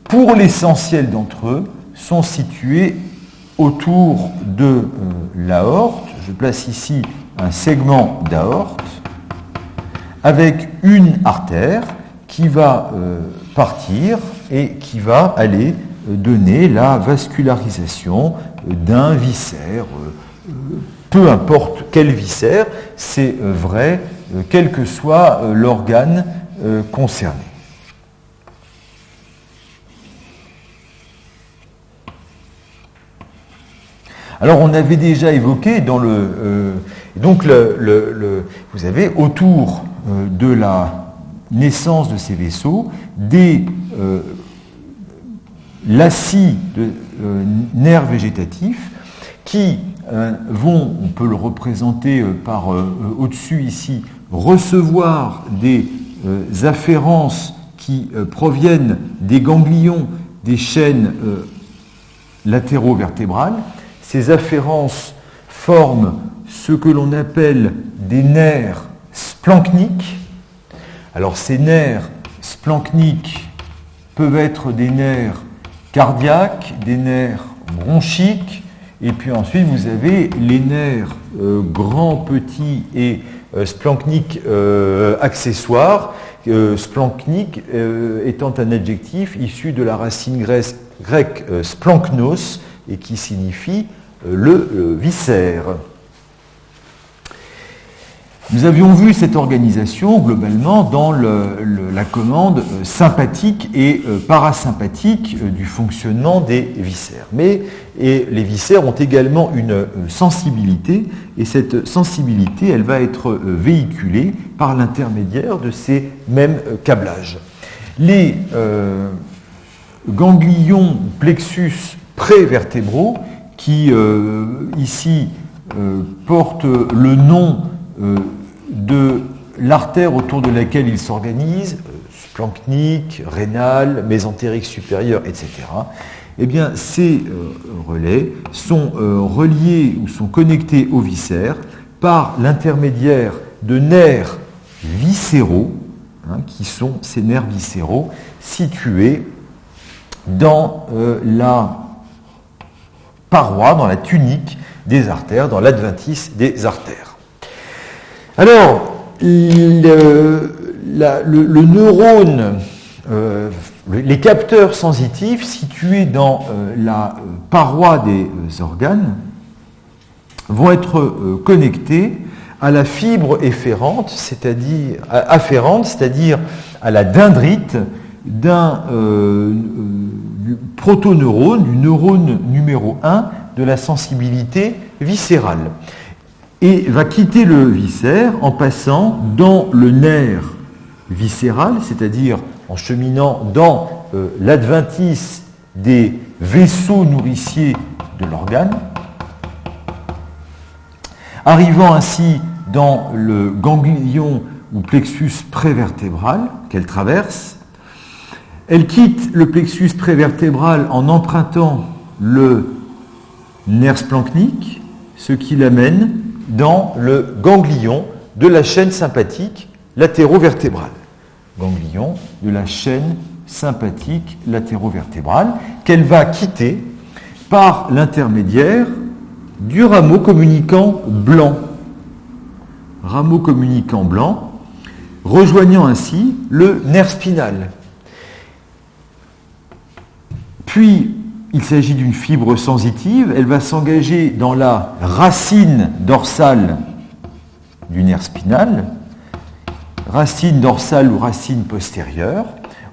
pour l'essentiel d'entre eux, sont situés autour de l'aorte. Je place ici un segment d'aorte avec une artère qui va partir et qui va aller donner la vascularisation d'un viscère, peu importe quel viscère, c'est vrai, quel que soit l'organe concerné. Alors on avait déjà évoqué dans vous avez autour de la naissance de ces vaisseaux des lacis de nerfs végétatifs qui vont, on peut le représenter par au-dessus ici, recevoir des afférences qui proviennent des ganglions des chaînes latéraux-vertébrales. Ces afférences forment ce que l'on appelle des nerfs splanchniques. Alors ces nerfs splanchniques peuvent être des nerfs cardiaques, des nerfs bronchiques, et puis ensuite vous avez les nerfs grands, petits et splanchniques accessoires, splanchnique étant un adjectif issu de la racine grecque splanchnos et qui signifie le viscère. Nous avions vu cette organisation globalement dans la commande sympathique et parasympathique du fonctionnement des viscères. Mais les viscères ont également une sensibilité, et cette sensibilité, elle va être véhiculée par l'intermédiaire de ces mêmes câblages. Les ganglions plexus prévertébraux, qui ici portent le nom de l'artère autour de laquelle ils s'organisent, splanchnique, rénale, mésentérique supérieur, etc. Eh bien, ces relais sont reliés ou sont connectés aux viscères par l'intermédiaire de nerfs viscéraux, qui sont ces nerfs viscéraux situés dans la paroi, dans la tunique des artères, dans l'adventice des artères. Alors, le neurone, les capteurs sensitifs situés dans la paroi des organes vont être connectés à la fibre afférente, c'est-à-dire à la dendrite d'un protoneurone, du neurone numéro 1 de la sensibilité viscérale. Et va quitter le viscère en passant dans le nerf viscéral, c'est-à-dire en cheminant dans l'adventice des vaisseaux nourriciers de l'organe, arrivant ainsi dans le ganglion ou plexus prévertébral qu'elle traverse. Elle quitte le plexus prévertébral en empruntant le nerf splanchnique, ce qui l'amène dans le ganglion de la chaîne sympathique latéro-vertébrale. Ganglion de la chaîne sympathique latéro-vertébrale qu'elle va quitter par l'intermédiaire du rameau communicant blanc. Rameau communicant blanc, rejoignant ainsi le nerf spinal. Puis, il s'agit d'une fibre sensitive, elle va s'engager dans la racine dorsale du nerf spinal, racine dorsale ou racine postérieure,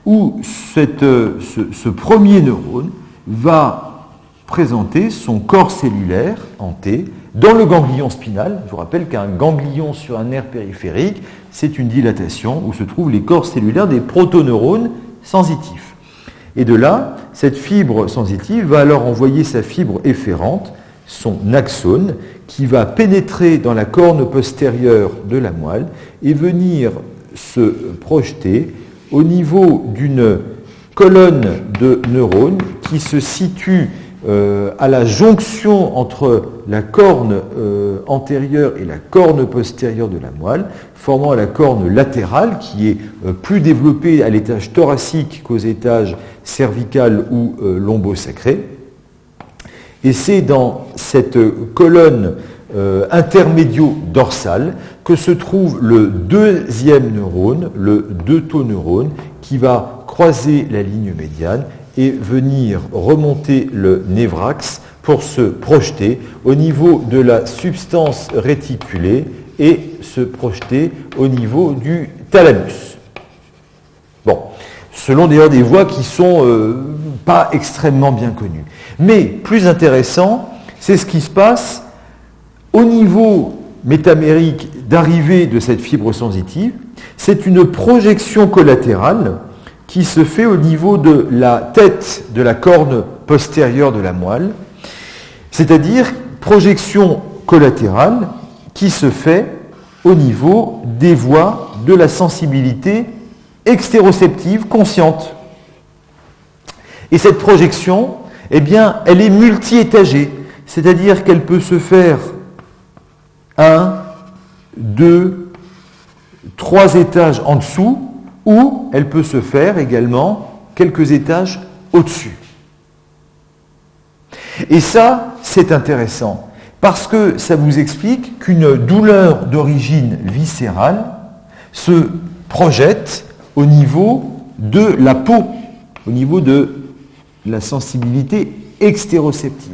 où ce premier neurone va présenter son corps cellulaire en T dans le ganglion spinal. Je vous rappelle qu'un ganglion sur un nerf périphérique, c'est une dilatation où se trouvent les corps cellulaires des protoneurones sensitifs. Et de là, cette fibre sensitive va alors envoyer sa fibre efférente, son axone, qui va pénétrer dans la corne postérieure de la moelle et venir se projeter au niveau d'une colonne de neurones qui se situe à la jonction entre la corne antérieure et la corne postérieure de la moelle, formant la corne latérale qui est plus développée à l'étage thoracique qu'aux étages cervical ou lombosacré. Et c'est dans cette colonne intermédio-dorsale que se trouve le deuxième neurone, le deutoneurone, qui va croiser la ligne médiane et venir remonter le névrax pour se projeter au niveau de la substance réticulée et se projeter au niveau du thalamus. Bon, selon d'ailleurs des voies qui ne sont pas extrêmement bien connues. Mais plus intéressant, c'est ce qui se passe au niveau métamérique d'arrivée de cette fibre sensitive. C'est une projection collatérale qui se fait au niveau de la tête de la corne postérieure de la moelle, c'est-à-dire projection collatérale qui se fait au niveau des voies de la sensibilité extéroceptive consciente. Et cette projection, eh bien, elle est multi-étagée, c'est-à-dire qu'elle peut se faire 1, 2, 3 étages en dessous, ou elle peut se faire également quelques étages au-dessus. Et ça, c'est intéressant, parce que ça vous explique qu'une douleur d'origine viscérale se projette au niveau de la peau, au niveau de la sensibilité extéroceptive.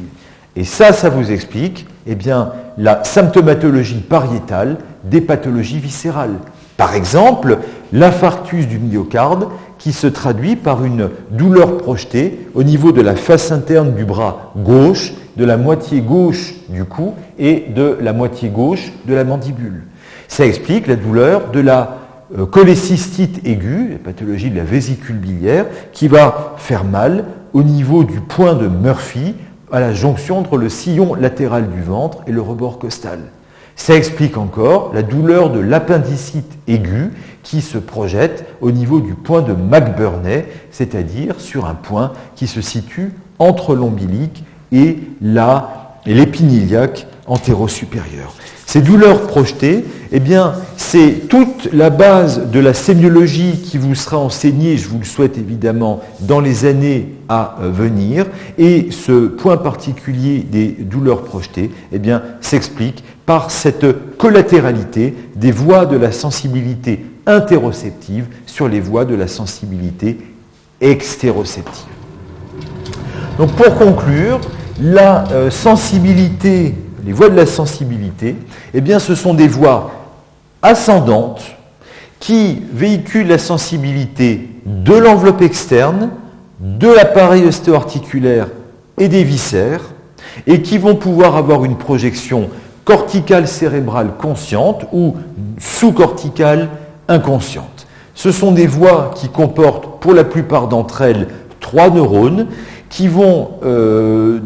Et ça vous explique eh bien, la symptomatologie pariétale des pathologies viscérales. Par exemple, l'infarctus du myocarde qui se traduit par une douleur projetée au niveau de la face interne du bras gauche, de la moitié gauche du cou et de la moitié gauche de la mandibule. Ça explique la douleur de la cholécystite aiguë, la pathologie de la vésicule biliaire, qui va faire mal au niveau du point de Murphy, à la jonction entre le sillon latéral du ventre et le rebord costal. Ça explique encore la douleur de l'appendicite aiguë qui se projette au niveau du point de McBurney, c'est-à-dire sur un point qui se situe entre l'ombilic et l'épine iliaque antéro-supérieure. Ces douleurs projetées, eh bien, c'est toute la base de la sémiologie qui vous sera enseignée, je vous le souhaite évidemment, dans les années à venir. Et ce point particulier des douleurs projetées, eh bien, s'explique par cette collatéralité des voies de la sensibilité interoceptive sur les voies de la sensibilité extéroceptive. Donc, pour conclure, la sensibilité, les voies de la sensibilité, eh bien, ce sont des voies ascendantes qui véhiculent la sensibilité de l'enveloppe externe, de l'appareil ostéo-articulaire et des viscères, et qui vont pouvoir avoir une projection corticale cérébrale consciente ou sous-corticale inconsciente. Ce sont des voies qui comportent, pour la plupart d'entre elles, 3 neurones, qui vont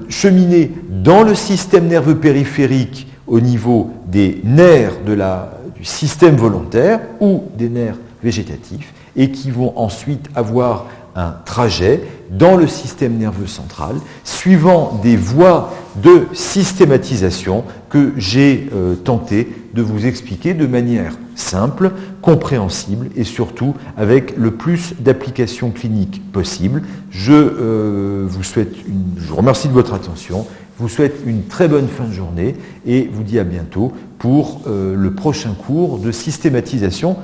cheminer dans le système nerveux périphérique au niveau des nerfs du système volontaire ou des nerfs végétatifs et qui vont ensuite avoir un trajet dans le système nerveux central suivant des voies de systématisation que j'ai tenté de vous expliquer de manière simple, compréhensible et surtout avec le plus d'applications cliniques possible. Je vous remercie de votre attention, vous souhaite une très bonne fin de journée et vous dis à bientôt pour le prochain cours de systématisation